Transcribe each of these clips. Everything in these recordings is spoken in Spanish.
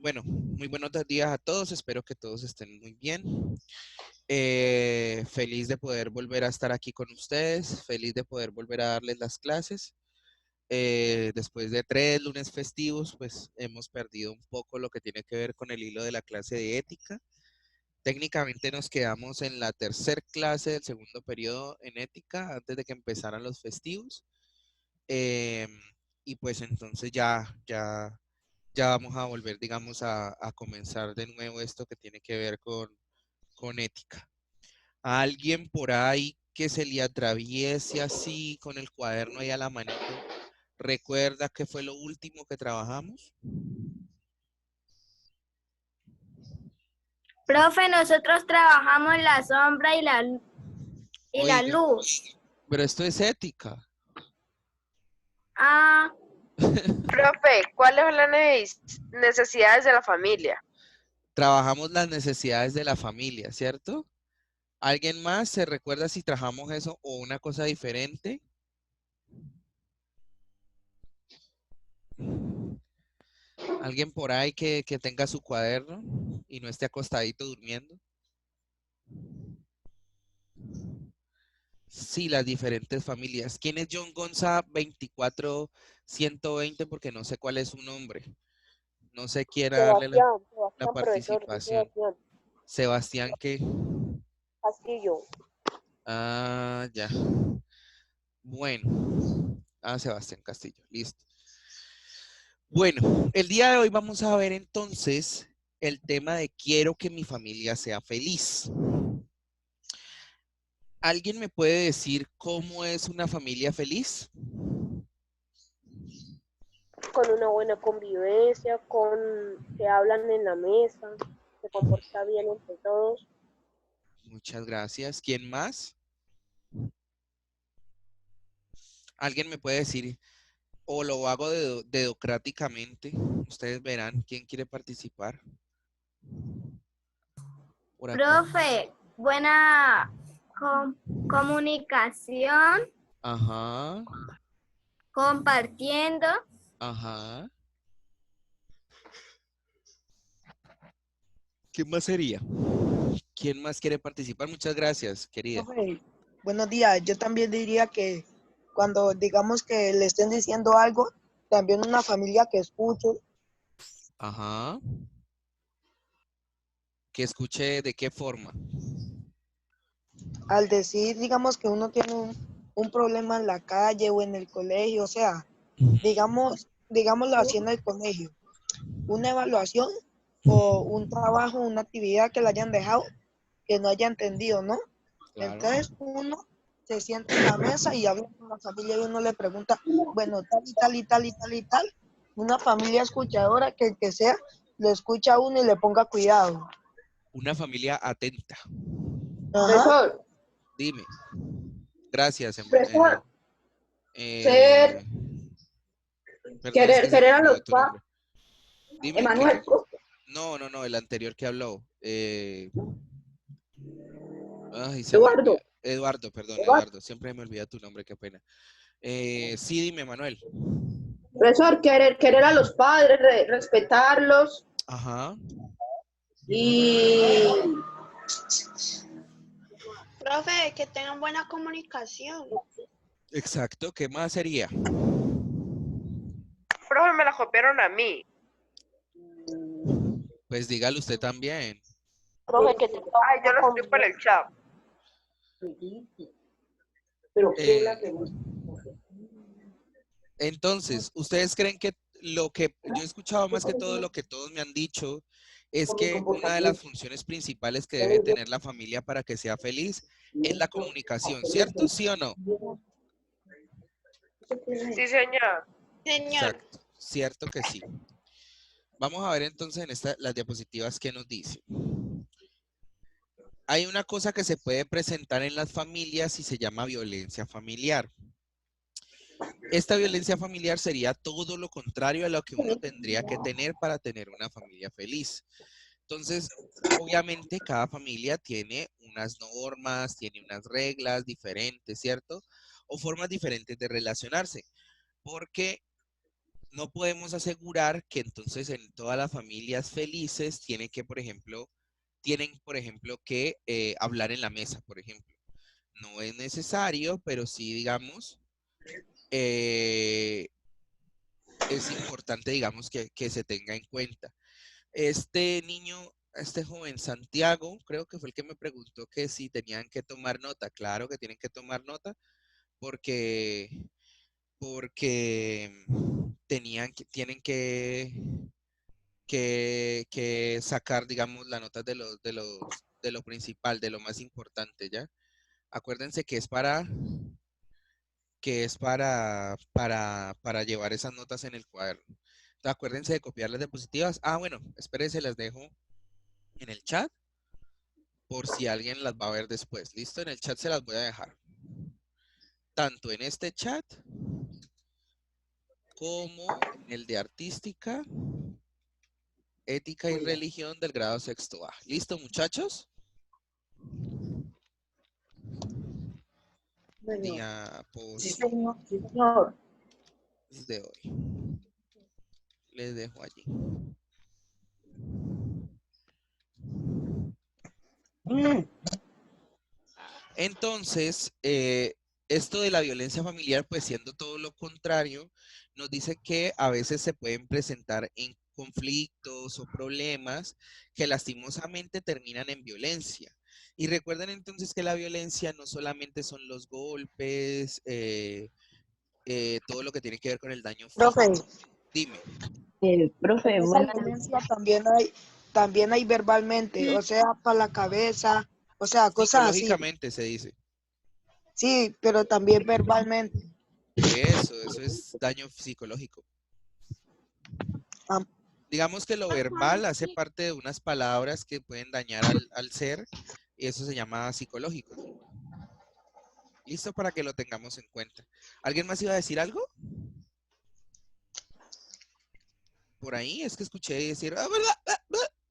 Bueno, muy buenos días a todos. Espero que todos estén muy bien. Feliz de poder volver a estar aquí con ustedes. Feliz de poder volver a darles las clases. Después de 3 lunes festivos, pues hemos perdido un poco lo que tiene que ver con el hilo de la clase de ética. Técnicamente nos quedamos en la tercera clase del segundo periodo en ética antes de que empezaran los festivos. Eh, y pues entonces ya vamos a volver, digamos, a comenzar de nuevo esto que tiene que ver con ética. ¿A alguien por ahí que se le atraviese así con el cuaderno ahí a la manito, recuerda qué fue lo último que trabajamos? Profe, nosotros trabajamos la sombra y la Oiga, luz. pero esto es ética. Ah, Profe, ¿cuáles son las necesidades de la familia? Trabajamos las necesidades de la familia, ¿cierto? ¿Alguien más se recuerda si trabajamos eso o una cosa diferente? ¿Alguien por ahí que tenga su cuaderno y no esté acostadito durmiendo? Sí, las diferentes familias. ¿Quién es John Gonza 24120? Porque no sé cuál es su nombre. No sé quién darle la Sebastián, profesor, soy participación. Sebastián Sebastián, ¿qué? Castillo. Ah, ya. Bueno. Ah, Sebastián Castillo. Listo. Bueno, el día de hoy vamos a ver entonces el tema de quiero que mi familia sea feliz. ¿Alguien me puede decir cómo es una familia feliz? Con una buena convivencia, con que hablan en la mesa, se comporta bien entre todos. Muchas gracias. ¿Quién más? ¿Alguien me puede decir o lo hago dedocráticamente? Ustedes verán quién quiere participar. Por acá. profe, buena comunicación, Ajá, compartiendo. ajá. ¿Quién más sería? ¿Quién más quiere participar? Muchas gracias, querida. Profe, buenos días. Yo también diría que cuando digamos que le estén diciendo algo, también una familia que escuche. Ajá. Que escuche de qué forma. Al decir, digamos que uno tiene un problema en la calle o en el colegio, o sea, digámoslo así en el colegio, una evaluación o un trabajo, una actividad que le hayan dejado que no haya entendido, ¿no? Claro. Entonces uno se sienta en la mesa y habla con la familia y uno le pregunta, bueno, tal y tal y tal y tal y tal. Una familia escuchadora que el que sea lo escucha a uno y le ponga cuidado. Una familia atenta. Ajá. Profesor, Dime. Gracias. profesor, ser, Eh, perdón, es que se me querer a olvidó los tu nombre. Dime que... Emanuel, No, el anterior que habló. Ay, se me olvidó. Eduardo, Eduardo, perdón, Eduardo. Eduardo. Siempre me olvida tu nombre, qué pena. Sí, dime, Manuel. Profesor, querer a los padres, respetarlos Ajá. y Profe, que tengan buena comunicación. Exacto. ¿Qué más sería? profe, me la copiaron a mí. Pues dígalo usted también. Profe, que tenga Ay, yo buena lo estoy por el convivencia. chat. Eh, entonces, ¿ustedes creen que lo que yo he escuchado más que todo lo que todos me han dicho es que una de las funciones principales que debe tener la familia para que sea feliz es la comunicación, ¿cierto? ¿Sí o no? Sí, señor. Señor, Exacto, cierto que sí. Vamos a ver entonces en las diapositivas que nos dice. Hay una cosa que se puede presentar en las familias y se llama violencia familiar. Esta violencia familiar sería todo lo contrario a lo que uno tendría que tener para tener una familia feliz. Entonces, obviamente cada familia tiene unas normas, tiene unas reglas diferentes, ¿cierto? O formas diferentes de relacionarse, porque no podemos asegurar que entonces en todas las familias felices tienen, por ejemplo, que hablar en la mesa, por ejemplo. No es necesario, pero sí, digamos, es importante, digamos, que se tenga en cuenta. Este niño, este joven Santiago, creo que fue el que me preguntó que si tenían que tomar nota. Claro que tienen que tomar nota porque tienen que sacar, digamos, las notas de lo principal, de lo más importante, ¿ya? Acuérdense para llevar esas notas en el cuaderno. Entonces, acuérdense de copiar las diapositivas. Ah, bueno, espérense, las dejo en el chat por si alguien las va a ver después. ¿Listo? En el chat se las voy a dejar. Tanto en este chat como en el de artística, ética y religión del grado sexto A. ¿Listo, muchachos? Diapositivas Sí, señor. de hoy. Les dejo allí. Entonces, esto de la violencia familiar, pues siendo todo lo contrario, nos dice que a veces se pueden presentar en conflictos o problemas que lastimosamente terminan en violencia. Y recuerden entonces que la violencia no solamente son los golpes, todo lo que tiene que ver con el daño Profe, físico. Dime. Profe, esa buenas. violencia también hay verbalmente, o sea, para la cabeza, o sea, cosas así. Psicológicamente se dice. Sí, pero también verbalmente. Eso es daño psicológico. Ah, Digamos que lo verbal hace parte de unas palabras que pueden dañar al ser y eso se llama psicológico. Listo para que lo tengamos en cuenta. ¿Alguien más iba a decir algo? Por ahí es que escuché decir, "Ah, ¿verdad?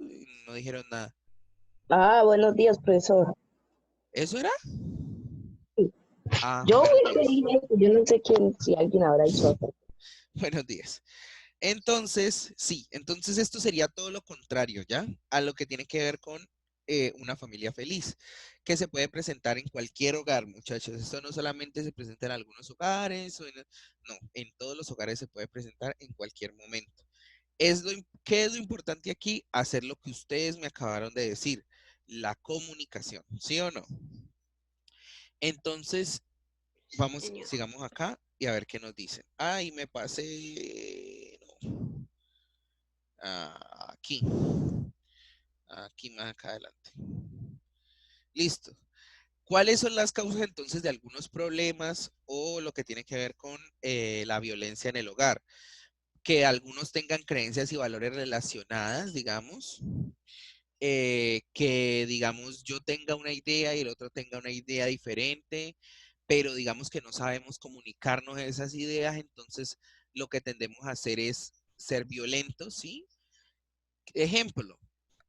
Y no dijeron nada. Buenos días, profesor. ¿Eso era? Sí. Ah, Yo buenos fui que días. dije eso, yo no sé si alguien habrá dicho eso. Buenos días. Entonces, sí, entonces esto sería todo lo contrario, ¿ya? A lo que tiene que ver con una familia feliz, que se puede presentar en cualquier hogar, muchachos. Esto no solamente se presenta en algunos hogares, no, en todos los hogares se puede presentar en cualquier momento. ¿Qué es lo importante aquí? Hacer lo que ustedes me acabaron de decir, la comunicación, ¿sí o no? Entonces, Señor. sigamos acá y a ver qué nos dicen. Ay, me pasé. No. Aquí. Aquí más acá adelante. Listo. ¿Cuáles son las causas entonces de algunos problemas o lo que tiene que ver con la violencia en el hogar? Que algunos tengan creencias y valores relacionadas, digamos. Que digamos yo tenga una idea y el otro tenga una idea diferente, pero digamos que no sabemos comunicarnos esas ideas, entonces lo que tendemos a hacer es ser violentos, ¿sí? Ejemplo,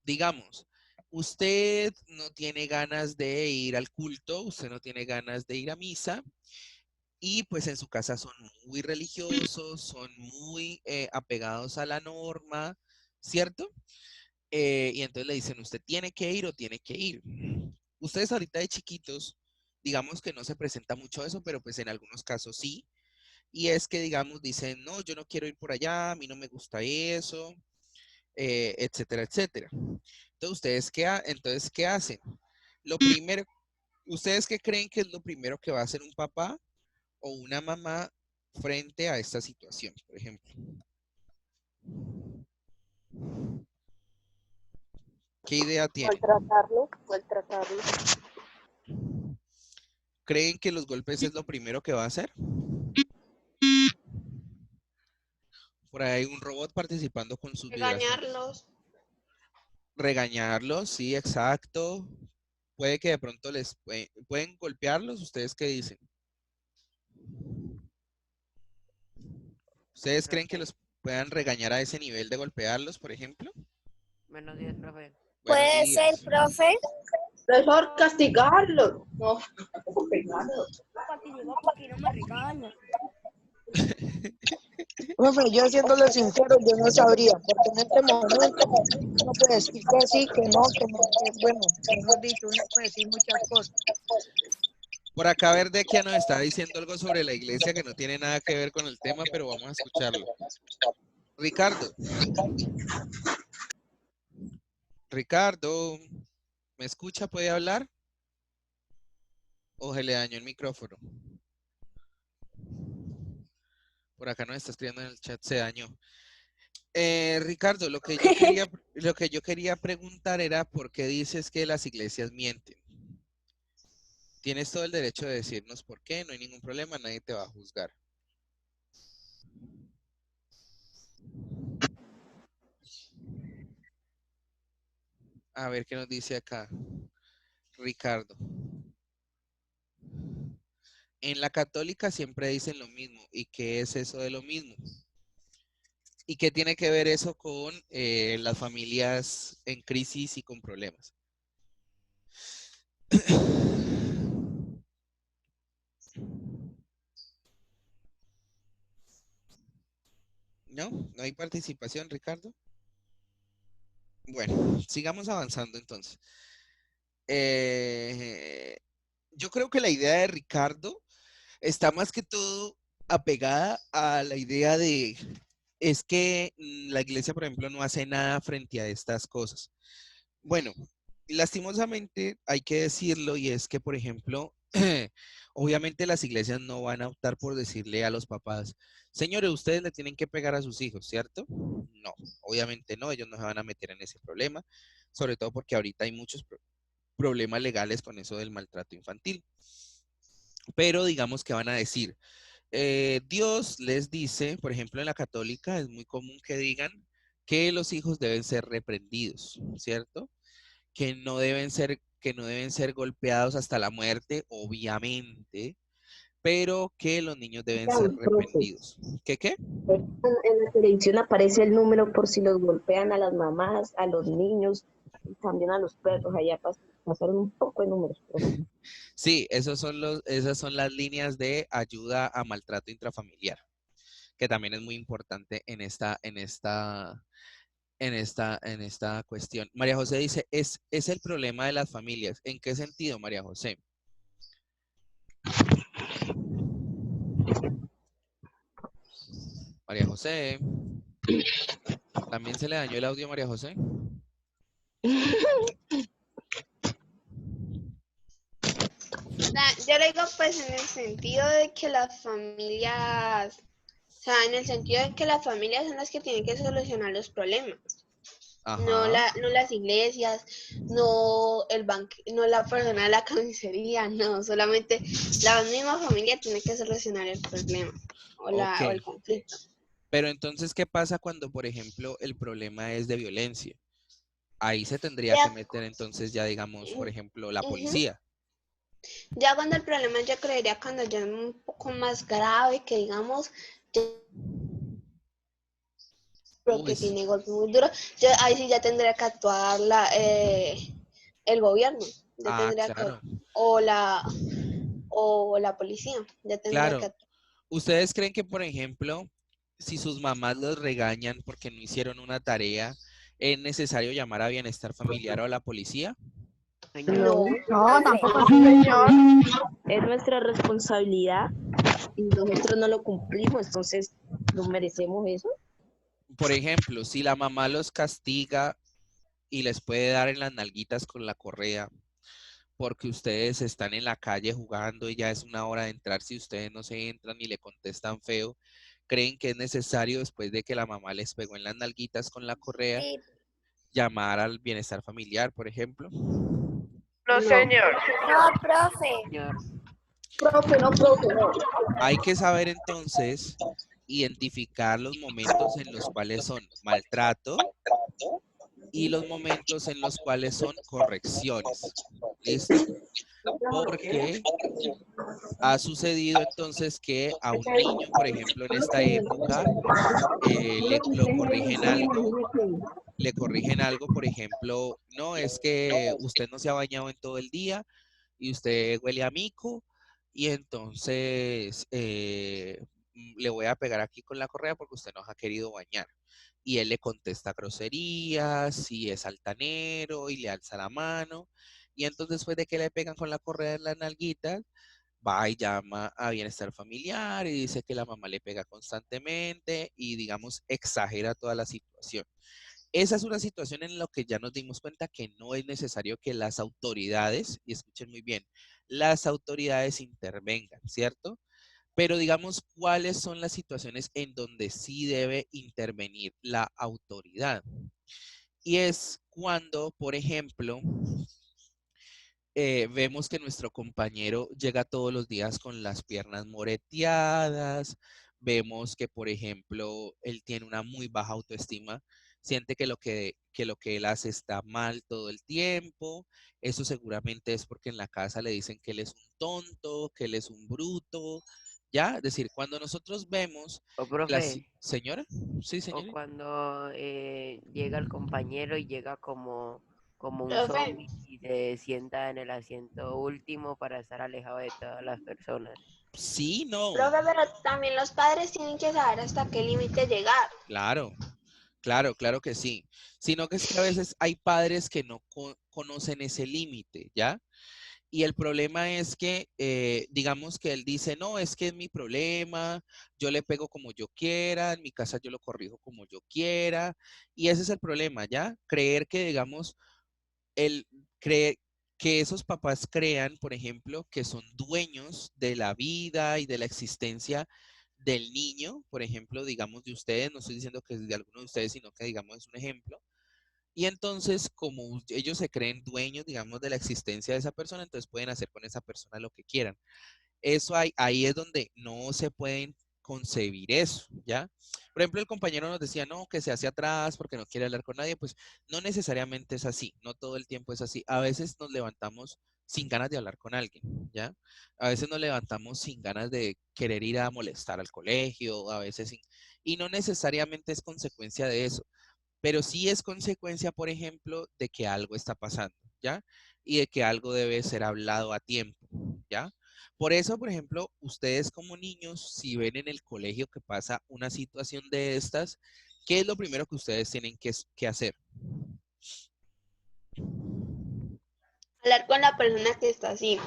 digamos, usted no tiene ganas de ir al culto, usted no tiene ganas de ir a misa y pues en su casa son muy religiosos, son muy apegados a la norma, ¿cierto? Y entonces le dicen, usted tiene que ir o tiene que ir. Ustedes ahorita de chiquitos, digamos que no se presenta mucho eso, pero pues en algunos casos sí. Y es que, digamos, dicen, no, yo no quiero ir por allá, a mí no me gusta eso, etcétera, etcétera. Entonces, ¿qué hacen? Lo primero, ¿ustedes qué creen que es lo primero que va a hacer un papá o una mamá frente a esta situación, por ejemplo? ¿Qué idea tienen? Maltratarlo. ¿Creen que los golpes es lo primero que va a hacer? Por ahí hay un robot participando con sus vibraciones. Regañarlos. Regañarlos, sí, exacto. Puede que de pronto pueden golpearlos. ¿Ustedes qué dicen? ¿Ustedes creen que Profe, los puedan regañar a ese nivel de golpearlos, por ejemplo? buenos días, profe. Buenos Puede ser, días. profe. Mejor castigarlo. No, tampoco pegarlo. Porque no me regaña. Profe, yo siéndole sincero, yo no sabría, porque en este momento uno puede decir que sí, que no, que bueno, mejor dicho, uno puede decir muchas cosas. Por acá Verdequia nos está diciendo algo sobre la iglesia que no tiene nada que ver con el tema, pero vamos a escucharlo. Ricardo. Ricardo, ¿me escucha? ¿Puede hablar? ¿O se le dañó el micrófono? Por acá nos está escribiendo en el chat, se dañó. Ricardo, lo que yo quería preguntar era ¿por qué dices que las iglesias mienten? Tienes todo el derecho de decirnos por qué, no hay ningún problema, nadie te va a juzgar. A ver qué nos dice acá Ricardo. En la católica siempre dicen lo mismo. ¿Y qué es eso de lo mismo? ¿Y qué tiene que ver eso con las familias en crisis y con problemas? ¿No? ¿No hay participación, Ricardo? Bueno, sigamos avanzando entonces. Yo creo que la idea de Ricardo está más que todo apegada a la idea de, es que la iglesia, por ejemplo, no hace nada frente a estas cosas. Bueno, lastimosamente hay que decirlo y es que, por ejemplo, obviamente las iglesias no van a optar por decirle a los papás, señores, ustedes le tienen que pegar a sus hijos, ¿cierto? No, obviamente no, ellos no se van a meter en ese problema, sobre todo porque ahorita hay muchos problemas legales con eso del maltrato infantil. Pero digamos que van a decir, Dios les dice, por ejemplo, en la católica es muy común que digan que los hijos deben ser reprendidos, ¿cierto? Que no deben ser golpeados hasta la muerte, obviamente, pero que los niños deben ser Profe, reprendidos. ¿Qué qué? en la televisión aparece el número por si los golpean a las mamás, a los niños, y también a los perros. Allá pasaron un poco de números, profe. Sí, esas son las líneas de ayuda a maltrato intrafamiliar, que también es muy importante en esta cuestión. María José dice, es el problema de las familias. ¿En qué sentido, María José? María José, ¿también se le dañó el audio a María José? Yo le digo pues en el sentido de que las familias, o sea, en el sentido de que las familias son las que tienen que solucionar los problemas. No, Ajá. no las iglesias, no no la persona de la carnicería, no, solamente la misma familia tiene que solucionar el problema o Ok. o el conflicto. Pero entonces, ¿qué pasa cuando, por ejemplo, el problema es de violencia? Ahí se tendría que meter entonces ya, digamos, por ejemplo, la policía. Ya cuando el problema yo creería cuando ya es un poco más grave, que digamos, porque tiene golpes muy duros, ahí sí ya tendría que actuar el gobierno, ya tendría que, Claro. o la policía, ya tendría que Claro. actuar. ¿Ustedes creen que, por ejemplo, si sus mamás los regañan porque no hicieron una tarea, es necesario llamar a bienestar familiar o a la policía? No, No, tampoco así. Señor, es nuestra responsabilidad y nosotros no lo cumplimos, entonces no merecemos eso. Por ejemplo, si la mamá los castiga y les puede dar en las nalguitas con la correa porque ustedes están en la calle jugando y ya es una hora de entrar, si ustedes no se entran y le contestan feo, ¿creen que es necesario después de que la mamá les pegó en las nalguitas con la correa Sí. llamar al bienestar familiar, por ejemplo? no, señor. No, profe. Señor, Profe, no, Hay que saber entonces identificar los momentos en los cuales son maltrato y los momentos en los cuales son correcciones. ¿Listo? Porque ha sucedido entonces que a un niño, por ejemplo, en esta época, le corrigen algo, por ejemplo, no, es que usted no se ha bañado en todo el día y usted huele a mico y entonces le voy a pegar aquí con la correa porque usted nos ha querido bañar. Y él le contesta groserías, y es altanero, y le alza la mano. Y entonces después de que le pegan con la correa en la nalguita, va y llama a bienestar familiar y dice que la mamá le pega constantemente y, digamos, exagera toda la situación. Esa es una situación en la que ya nos dimos cuenta que no es necesario que las autoridades, y escuchen muy bien, las autoridades intervengan, ¿cierto? Pero digamos, ¿cuáles son las situaciones en donde sí debe intervenir la autoridad? Y es cuando, por ejemplo, vemos que nuestro compañero llega todos los días con las piernas moreteadas, vemos que, por ejemplo, él tiene una muy baja autoestima, siente que lo que él hace está mal todo el tiempo. Eso seguramente es porque en la casa le dicen que él es un tonto, que él es un bruto, ¿ya? Es decir, cuando nosotros vemos O las... profe, ¿Señora? Sí, o señora. cuando llega el compañero y llega como un Profe, zombie y se sienta en el asiento último para estar alejado de todas las personas. Sí, no. profe, pero también los padres tienen que saber hasta qué límite llegar. Claro. Claro, claro que sí. Sino que es que a veces hay padres que no conocen ese límite, ¿ya? Y el problema es que, digamos que él dice, no, es que es mi problema, yo le pego como yo quiera, en mi casa yo lo corrijo como yo quiera. Y ese es el problema, ¿ya? Creer que, digamos, el creer que esos papás crean, por ejemplo, que son dueños de la vida y de la existencia del niño, por ejemplo, digamos de ustedes, no estoy diciendo que es de alguno de ustedes, sino que digamos es un ejemplo. Y entonces, como ellos se creen dueños, digamos, de la existencia de esa persona, entonces pueden hacer con esa persona lo que quieran. Eso ahí es donde no se pueden concebir eso, ¿ya? Por ejemplo, el compañero nos decía, no, que se hace atrás porque no quiere hablar con nadie, pues no necesariamente es así, no todo el tiempo es así. A veces nos levantamos sin ganas de hablar con alguien, ¿ya? A veces nos levantamos sin ganas de querer ir a molestar al colegio, a veces sin... Y no necesariamente es consecuencia de eso, pero sí es consecuencia, por ejemplo, de que algo está pasando, ¿ya? Y de que algo debe ser hablado a tiempo, ¿ya? Por eso, por ejemplo, ustedes como niños, si ven en el colegio que pasa una situación de estas, ¿qué es lo primero que ustedes tienen que hacer? Hablar con la persona que está así,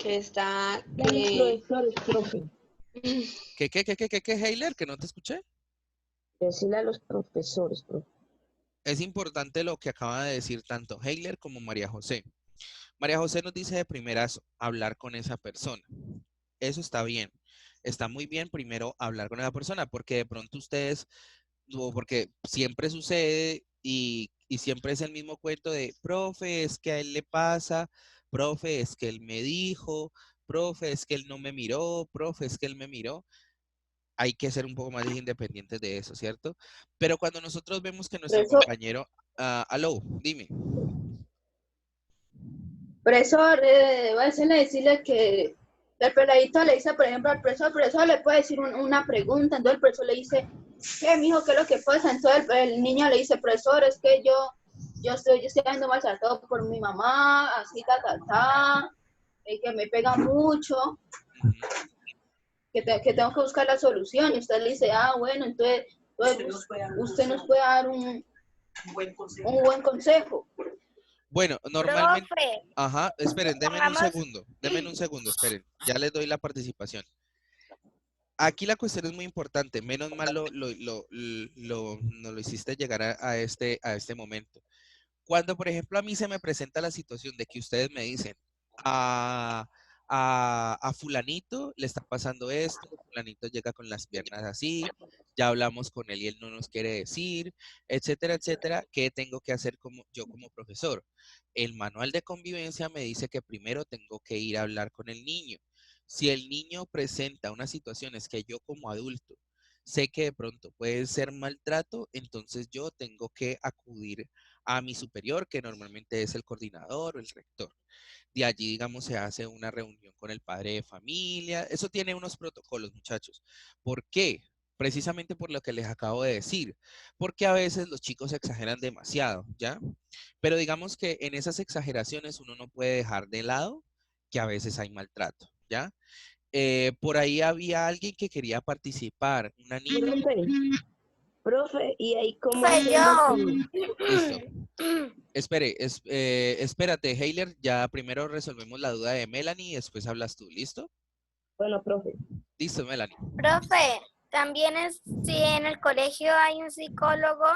que está... Los profesores, profe. ¿Qué, Heiler? ¿Que no te escuché? Decirle a los profesores, profe. Es importante lo que acaba de decir tanto Heiler como María José. María José nos dice de primeras hablar con esa persona. Eso está bien. Está muy bien primero hablar con esa persona, porque de pronto ustedes, o porque siempre sucede y siempre es el mismo cuento de, profe, es que a él le pasa, profe, es que él me dijo, profe, es que él no me miró, profe, es que él me miró. Hay que ser un poco más independientes de eso, ¿cierto? Pero cuando nosotros vemos que nuestro Profesor, compañero, aló, dime. profesor, voy a decirle que el peladito le dice, por ejemplo, al profesor le puede decir una pregunta, entonces el profesor le dice, ¿qué, mijo, qué es lo que pasa? Entonces el niño le dice, profesor, es que yo estoy siendo maltratado por mi mamá, así, que me pega mucho, que tengo que buscar la solución. Y usted le dice, bueno, entonces usted nos puede dar un buen consejo. Bueno, normalmente... Profe, Ajá, esperen, pongamos, denme un segundo, esperen, ya les doy la participación. Aquí la cuestión es muy importante, menos mal no lo hiciste llegar a este momento. Cuando, por ejemplo, a mí se me presenta la situación de que ustedes me dicen, a, a fulanito le está pasando esto, fulanito llega con las piernas así, ya hablamos con él y él no nos quiere decir, etcétera, etcétera, ¿qué tengo que hacer yo como profesor? El manual de convivencia me dice que primero tengo que ir a hablar con el niño. Si el niño presenta unas situaciones que yo como adulto sé que de pronto puede ser maltrato, entonces yo tengo que acudir a mi superior, que normalmente es el coordinador o el rector. De allí, digamos, se hace una reunión con el padre de familia. Eso tiene unos protocolos, muchachos. ¿Por qué? Precisamente por lo que les acabo de decir, porque a veces los chicos exageran demasiado, ¿ya? Pero digamos que en esas exageraciones uno no puede dejar de lado que a veces hay maltrato, ¿ya? Por ahí había alguien que quería participar, una niña. Profe, ¿y ahí cómo Fue hacemos? yo. Listo. Espérate, Heiler, ya primero resolvemos la duda de Melanie y después hablas tú, ¿listo? Bueno, profe. Listo, Melanie. Profe, también es si en el colegio hay un psicólogo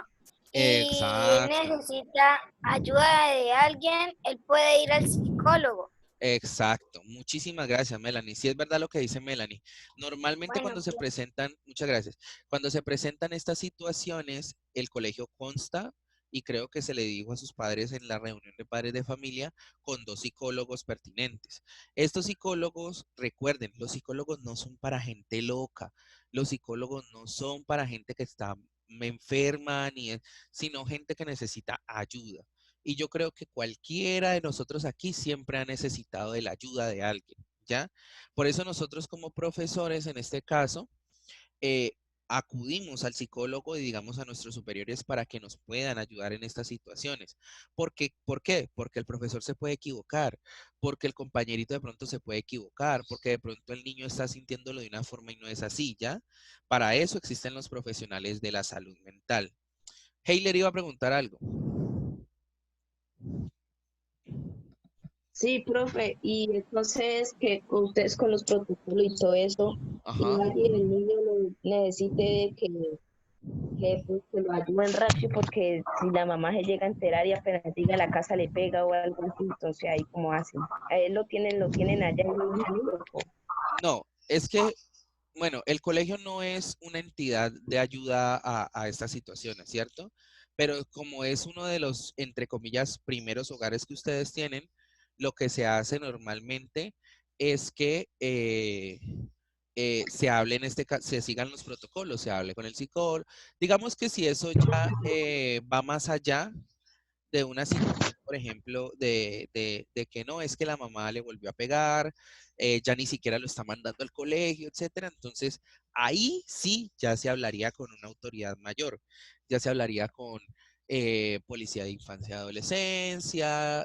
y él Exacto, necesita ayuda de alguien, él puede ir al psicólogo. exacto. Muchísimas gracias, Melanie. Sí es verdad lo que dice Melanie. Normalmente Bueno, cuando se presentan, muchas gracias, cuando se presentan estas situaciones, el colegio consta, y creo que se le dijo a sus padres en la reunión de padres de familia, con 2 psicólogos pertinentes. Estos psicólogos, recuerden, los psicólogos no son para gente loca, los psicólogos no son para gente que está enferma, sino gente que necesita ayuda. Y yo creo que cualquiera de nosotros aquí siempre ha necesitado de la ayuda de alguien, ¿ya? Por eso nosotros como profesores, en este caso, eh, acudimos al psicólogo y digamos a nuestros superiores para que nos puedan ayudar en estas situaciones. ¿Por qué? Porque el profesor se puede equivocar, porque el compañerito de pronto se puede equivocar, porque de pronto el niño está sintiéndolo de una forma y no es así, ¿ya? Para eso existen los profesionales de la salud mental. Heiler iba a preguntar algo. Sí, profe, y entonces que ustedes con los protocolos y todo eso, y Ajá. alguien, el niño necesite pues, que lo ayuden rápido, porque si la mamá se llega a enterar y apenas llega a la casa le pega o algo así, entonces ahí como hacen. A él lo tienen allá en el grupo. No, es que bueno, el colegio no es una entidad de ayuda a estas situaciones, ¿cierto? Pero como es uno de los, entre comillas, primeros hogares que ustedes tienen, lo que se hace normalmente es que se hable en este caso, se sigan los protocolos, se hable con el psicólogo. Digamos que si eso ya va más allá de una situación, por ejemplo, de que no, es que la mamá le volvió a pegar, ya ni siquiera lo está mandando al colegio, etcétera. Entonces, ahí sí ya se hablaría con una autoridad mayor, ya se hablaría con policía de infancia y adolescencia,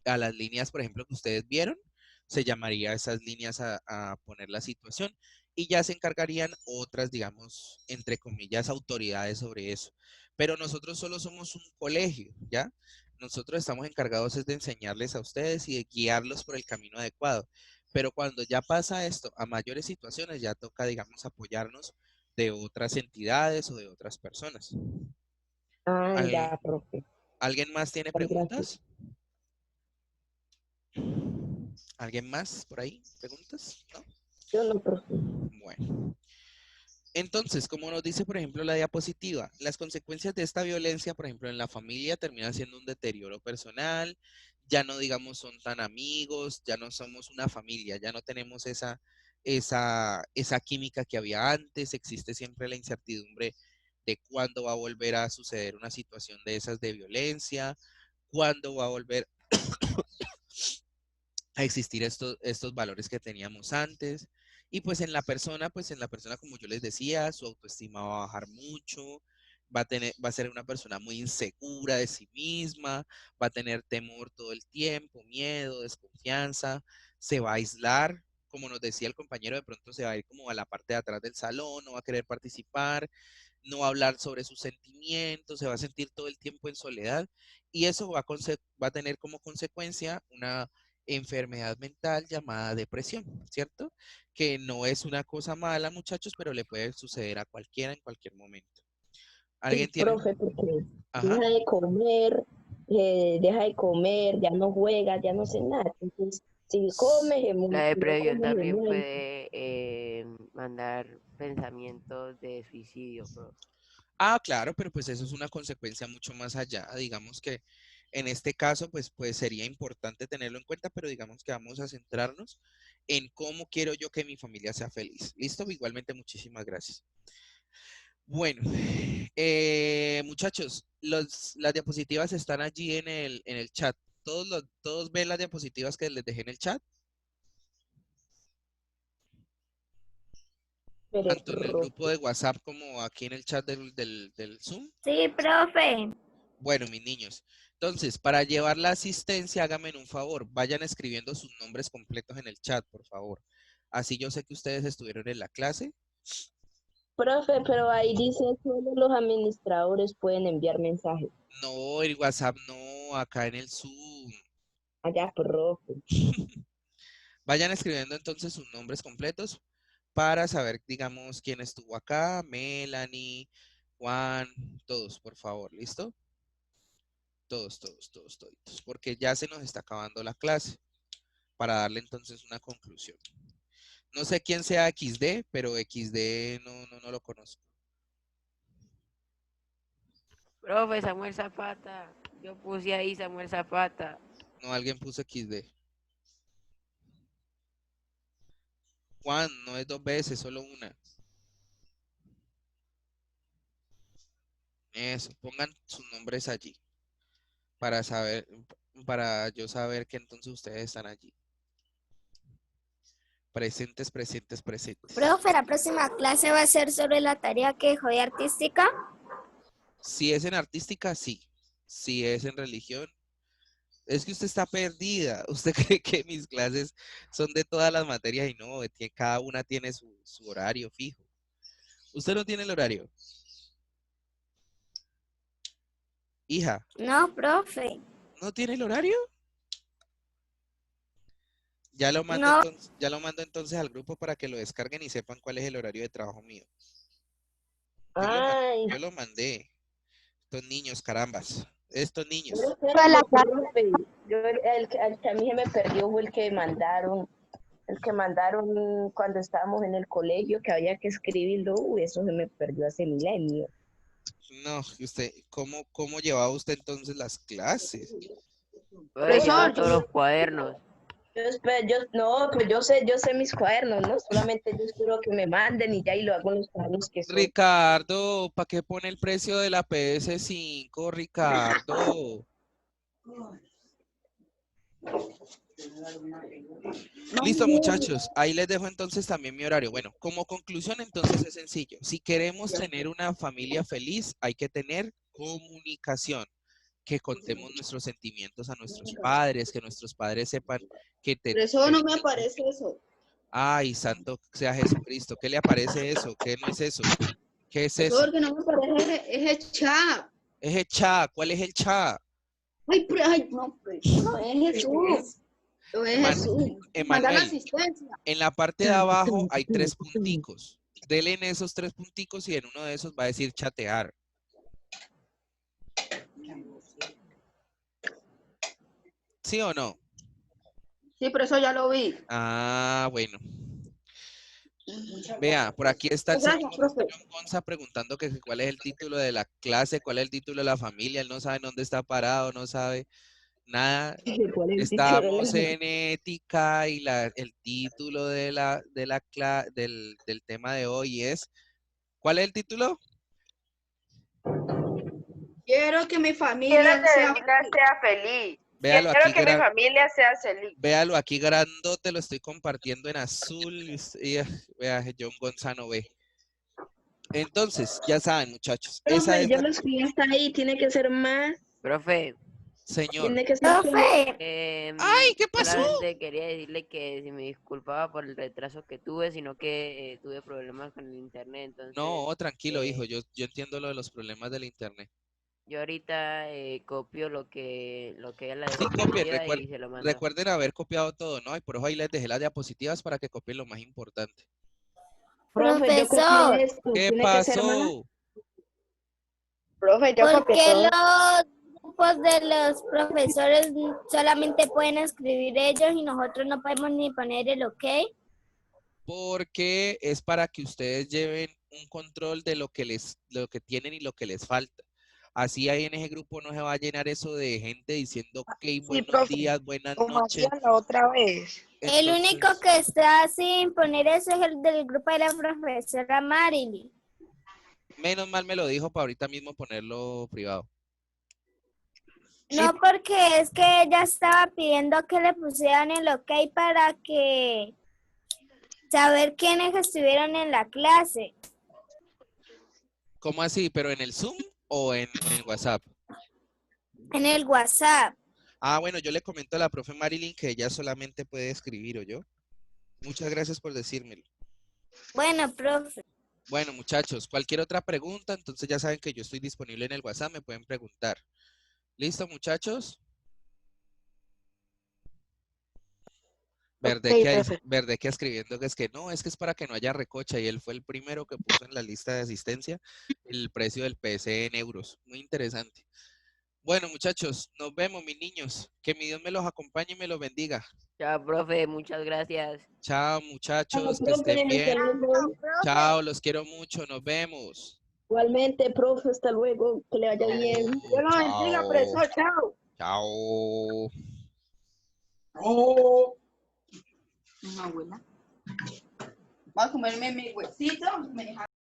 a las líneas, por ejemplo, que ustedes vieron, se llamaría a esas líneas a poner la situación y ya se encargarían otras, digamos, entre comillas, autoridades sobre eso. Pero nosotros solo somos un colegio, ¿ya? Nosotros estamos encargados es de enseñarles a ustedes y de guiarlos por el camino adecuado. Pero cuando ya pasa esto a mayores situaciones, ya toca, digamos, apoyarnos de otras entidades o de otras personas. Ah, ¿Al- ya, profe. ¿Alguien más tiene Gracias. preguntas? ¿Alguien más por ahí? ¿Preguntas? ¿No? Yo no, profe. Bueno. Entonces, como nos dice, por ejemplo, la diapositiva, las consecuencias de esta violencia, por ejemplo, en la familia termina siendo un deterioro personal, ya no, digamos, son tan amigos, ya no somos una familia, ya no tenemos esa química que había antes, existe siempre la incertidumbre de cuándo va a volver a suceder una situación de esas de violencia, cuándo va a volver a existir estos valores que teníamos antes. Y pues en la persona, como yo les decía, su autoestima va a bajar mucho, va a ser una persona muy insegura de sí misma, va a tener temor todo el tiempo, miedo, desconfianza, se va a aislar, como nos decía el compañero, de pronto se va a ir como a la parte de atrás del salón, no va a querer participar, no va a hablar sobre sus sentimientos, se va a sentir todo el tiempo en soledad y eso va a tener como consecuencia una enfermedad mental llamada depresión, ¿cierto? Que no es una cosa mala, muchachos, pero le puede suceder a cualquiera en cualquier momento. ¿Alguien Sí, tiene? profe, porque Ajá. deja de comer, ya no juega, ya no hace nada. Entonces, si come, La si no depresión come, también muere. puede mandar pensamientos de suicidio, profe. Ah, claro, pero pues eso es una consecuencia mucho más allá. Digamos que en este caso, pues sería importante tenerlo en cuenta, pero digamos que vamos a centrarnos en cómo quiero yo que mi familia sea feliz. ¿Listo? Igualmente, muchísimas gracias. Bueno, muchachos, las diapositivas están allí en el chat. ¿Todos ven las diapositivas que les dejé en el chat? Pero, Tanto en el grupo de WhatsApp como aquí en el chat del Zoom. Sí, profe. Bueno, mis niños, entonces, para llevar la asistencia, háganme un favor, vayan escribiendo sus nombres completos en el chat, por favor. Así yo sé que ustedes estuvieron en la clase. Profe, pero ahí dice solo los administradores pueden enviar mensajes. No, el WhatsApp no, acá en el Zoom. Allá, profe. Vayan escribiendo entonces sus nombres completos para saber, digamos, quién estuvo acá, Melanie, Juan, todos, por favor, ¿listo? Todos, toditos, porque ya se nos está acabando la clase, para darle entonces una conclusión. No sé quién sea XD, pero XD no lo conozco. Profe, Samuel Zapata. Yo puse ahí Samuel Zapata. No, alguien puso XD. Juan, no es 2 veces, solo una. Eso, pongan sus nombres allí para saber, para yo saber que entonces ustedes están allí. Presentes. Profe, la próxima clase va a ser sobre la tarea que dejó de artística. Si es en artística, sí. Si es en religión, es que usted está perdida. Usted cree que mis clases son de todas las materias y no, que cada una tiene su horario fijo. ¿Usted no tiene el horario? Hija, No, profe. ¿no tiene el horario? Ya lo mando, No. entonces, ya lo mando entonces al grupo para que lo descarguen y sepan cuál es el horario de trabajo mío. Yo lo mandé. Estos niños, carambas. Estos niños. Profe, el que a mí se me perdió fue el que mandaron cuando estábamos en el colegio, que había que escribirlo. Eso se me perdió hace milenio. No, usted, ¿cómo llevaba usted entonces las clases? Profesor, todos los cuadernos. Yo sé mis cuadernos, ¿no? Solamente yo espero que me manden y ya y lo hago en los cuadernos que son. Ricardo, ¿para qué pone el precio de la PS5, Ricardo? Listo, muchachos. Ahí les dejo entonces también mi horario. Bueno, como conclusión entonces es sencillo. Si queremos tener una familia feliz, hay que tener comunicación. Que contemos nuestros sentimientos a nuestros padres, que nuestros padres sepan que Pero eso no me aparece eso. Ay, santo sea Jesucristo. ¿Qué le aparece eso? ¿Qué no es eso? ¿Qué es eso? Porque no me aparece, es el chat. Es el chat. ¿Cuál es el chat? Ay, no es Jesús. No es Jesús. Mandar la asistencia. En la parte de abajo hay 3 punticos. Dele en esos 3 punticos y en uno de esos va a decir chatear. ¿Sí o no? Sí, pero eso ya lo vi. Ah, bueno. Vea, por aquí está el señor Gonza preguntando que cuál es el título de la clase, cuál es el título de la familia. Él no sabe dónde está parado, no sabe nada. Estamos en ética y el título del tema de hoy es, ¿cuál es el título? Quiero que mi familia sea feliz. Véalo Quiero aquí, que mi familia sea feliz. Véalo aquí grandote, lo estoy compartiendo en azul. Y, vea, John Gonzalo ve. Entonces, ya saben, muchachos. Profe, yo lo escribí hasta ahí, tiene que ser más. Profe. Señor. Tiene que ser ¡Ay, qué pasó! Solamente quería decirle que si me disculpaba por el retraso que tuve, sino que tuve problemas con el internet. Entonces, no, tranquilo, hijo. Yo entiendo lo de los problemas del internet. Yo ahorita copio lo que ella la Sí, copien, y se lo mando. recuerden haber copiado todo, ¿no? Y por eso ahí les dejé las diapositivas para que copien lo más importante. Profesor, ¿Qué pasó? Profe, yo ¿por copié qué todo. los grupos de los profesores solamente pueden escribir ellos y nosotros no podemos ni poner el OK? Porque es para que ustedes lleven un control de lo que tienen y lo que les falta. Así ahí en ese grupo no se va a llenar eso de gente diciendo ok, buenos días, buenas noches. Como la otra vez. Entonces, el único que está sin poner eso es el del grupo de la profesora Marilyn. Menos mal me lo dijo para ahorita mismo ponerlo privado. No, porque es que ella estaba pidiendo que le pusieran el OK para que saber quiénes estuvieron en la clase. ¿Cómo así? ¿Pero en el Zoom o en el WhatsApp? En el WhatsApp. Ah, bueno, yo le comento a la profe Marilyn que ella solamente puede escribir, ¿o yo? Muchas gracias por decírmelo. Bueno, profe. Bueno, muchachos, cualquier otra pregunta, entonces ya saben que yo estoy disponible en el WhatsApp, me pueden preguntar. ¿Listo, muchachos? Verdeque escribiendo que es para que no haya recocha, y él fue el primero que puso en la lista de asistencia el precio del PC en euros. Muy interesante. Bueno, muchachos, nos vemos, mis niños. Que mi Dios me los acompañe y me los bendiga. Chao, profe, muchas gracias. Chao, muchachos, que Profe, estén bien. hasta luego. Chao, los quiero mucho, nos vemos. Igualmente, profe, hasta luego, que le vaya bien. Dios lo bendiga, profesor. Chao. Chao. Oh. Una abuela. Voy a comerme mi huesito.